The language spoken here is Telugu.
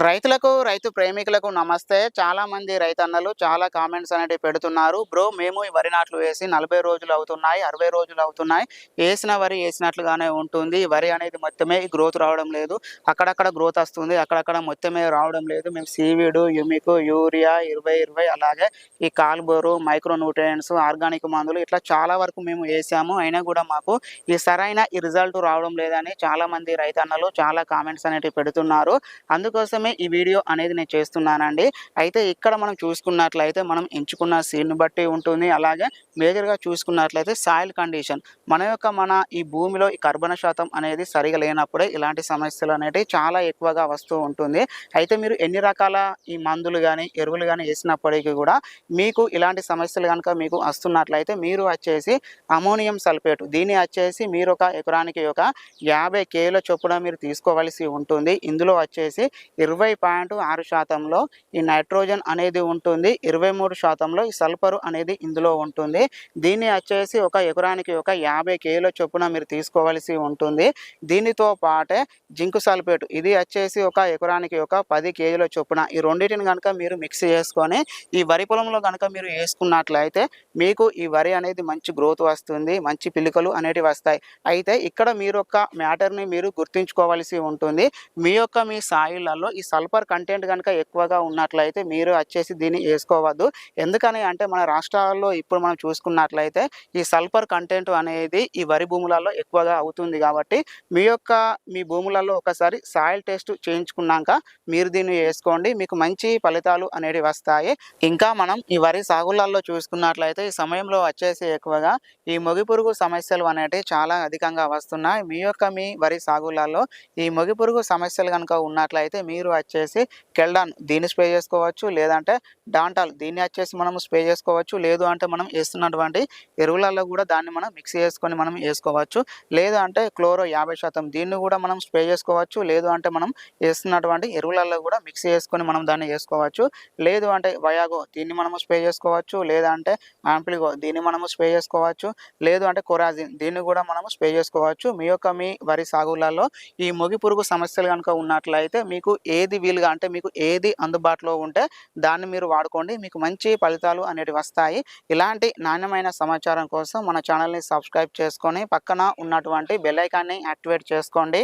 రైతులకు, రైతు ప్రేమికులకు నమస్తే. చాలామంది రైతన్నలు చాలా కామెంట్స్ అనేటివి పెడుతున్నారు. బ్రో మేము ఈ వరి నాట్లు వేసి 40 రోజులు అవుతున్నాయి, 60 రోజులు అవుతున్నాయి. ఏసిన వరి ఏసినట్లుగానే ఉంటుంది. వరి అనేది మొత్తమే గ్రోత్ రావడం లేదు. అక్కడక్కడ గ్రోత్ వస్తుంది. అక్కడక్కడ మొత్తమే రావడం లేదు. మేము సీవీడు, యుమిక్, యూరియా 20, 20 అలాగే ఈ కాల్బోరు, మైక్రో న్యూట్రియంట్స్, ఆర్గానిక్ మందులు ఇట్లా చాలా వరకు మేము ఏసాము. అయినా కూడా మాకు ఈ రిజల్ట్ రావడం లేదని చాలామంది రైతన్నలు చాలా కామెంట్స్ అనేటివి పెడుతున్నారు. అందుకోసమే ఈ వీడియో అనేది నేను చేస్తున్నానండి. అయితే ఇక్కడ మనం చూసుకున్నట్లయితే మనం ఎంచుకున్న సీడ్‌ని బట్టి ఉంటుంది. అలాగే మేజర్‌గా చూసుకున్నట్లయితే సాయిల్ కండిషన్ మన ఈ భూమిలో ఈ కర్బన శాతం అనేది సరిగా లేనప్పుడే ఇలాంటి సమస్యలు అనేటివి చాలా ఎక్కువగా వస్తూ ఉంటుంది. అయితే మీరు ఎన్ని రకాల ఈ మందులు గాని, ఎరువులు గాని ఏసినప్పటికీ కూడా మీకు ఇలాంటి సమస్యలు గనుక మీకు వస్తున్నట్లయితే మీరు వచ్చేసి అమోనియం సల్ఫేట్ దీన్ని వచ్చేసి మీరు ఒక ఎకరానికి ఒక 50 కేల చొప్పున మీరు తీసుకోవాల్సి ఉంటుంది. ఇందులో వచ్చేసి 20.6% ఈ నైట్రోజన్ అనేది ఉంటుంది. 23% ఈ సల్ఫర్ అనేది ఇందులో ఉంటుంది. దీన్ని వచ్చేసి ఒక ఎకరానికి ఒక 50 కేల చొప్పున మీరు తీసుకోవాల్సి ఉంటుంది. దీనితో పాటే జింక్ సల్ఫేట్ ఇది వచ్చేసి ఒక ఎకరానికి ఒక 10 కేజీల చొప్పున ఈ రెండింటిని కనుక మీరు మిక్స్ చేసుకొని ఈ వరి పొలంలో కనుక మీరు వేసుకున్నట్లయితే మీకు ఈ వరి అనేది మంచి గ్రోత్ వస్తుంది, మంచి పిలుకలు అనేటివి వస్తాయి. అయితే ఇక్కడ మీరు ఒక మ్యాటర్ని మీరు గుర్తుంచుకోవాల్సి ఉంటుంది. మీ సాయిల్లలో ఈ సల్ఫర్ కంటెంట్ కనుక ఎక్కువగా ఉన్నట్లయితే మీరు వచ్చేసి దీన్ని వేసుకోవద్దు. ఎందుకని అంటే మన రాష్ట్రాల్లో ఇప్పుడు మనం చూసుకున్నట్లయితే ఈ సల్ఫర్ కంటెంట్ అనేది ఈ వరి భూములలో ఎక్కువగా అవుతుంది. కాబట్టి మీ భూములలో ఒకసారి సాయిల్ టెస్ట్ చేయించుకున్నాక మీరు దీన్ని వేసుకోండి. మీకు మంచి ఫలితాలు అనేవి వస్తాయి. ఇంకా మనం ఈ వరి సాగులలో చూసుకున్నట్లయితే ఈ సమయంలో వచ్చేసి ఎక్కువగా ఈ మొగి పురుగు సమస్యలు అనేటివి చాలా అధికంగా వస్తున్నాయి. మీ వరి సాగులలో ఈ మొగి పురుగు సమస్యలు కనుక ఉన్నట్లయితే మీరు వచ్చేసి కెల్డాన్ దీన్ని స్ప్రే చేసుకోవచ్చు, లేదంటే డాంటాల్ దీన్ని వచ్చేసి మనం స్ప్రే చేసుకోవచ్చు. లేదు అంటే మనం వేస్తున్నటువంటి ఎరువులలో కూడా దాన్ని మనం మిక్స్ చేసుకొని మనం వేసుకోవచ్చు. లేదు అంటే క్లోరో 50% దీన్ని కూడా మనం స్ప్రే చేసుకోవచ్చు. లేదు అంటే మనం వేస్తున్నటువంటి ఎరువులలో కూడా మిక్స్ చేసుకొని మనం దాన్ని వేసుకోవచ్చు. లేదు అంటే వయాగో దీన్ని మనము స్ప్రే చేసుకోవచ్చు. లేదంటే ఆంప్లిగో దీన్ని మనము స్ప్రే చేసుకోవచ్చు. లేదు అంటే కొరాజిన్ దీన్ని కూడా మనము స్ప్రే చేసుకోవచ్చు. మీ వరి సాగులలో ఈ మొగి పురుగు సమస్యలు కనుక ఉన్నట్లయితే మీకు ఏది వీలుగా అంటే మీకు ఏది అందుబాటులో ఉంటే దాన్ని మీరు వాడుకోండి. మీకు మంచి ఫలితాలు అనేటివి వస్తాయి. ఇలాంటి నాణ్యమైన సమాచారం కోసం మన ఛానల్ని సబ్స్క్రైబ్ చేసుకొని పక్కన ఉన్నటువంటి బెల్ ఐకాన్ని యాక్టివేట్ చేసుకోండి.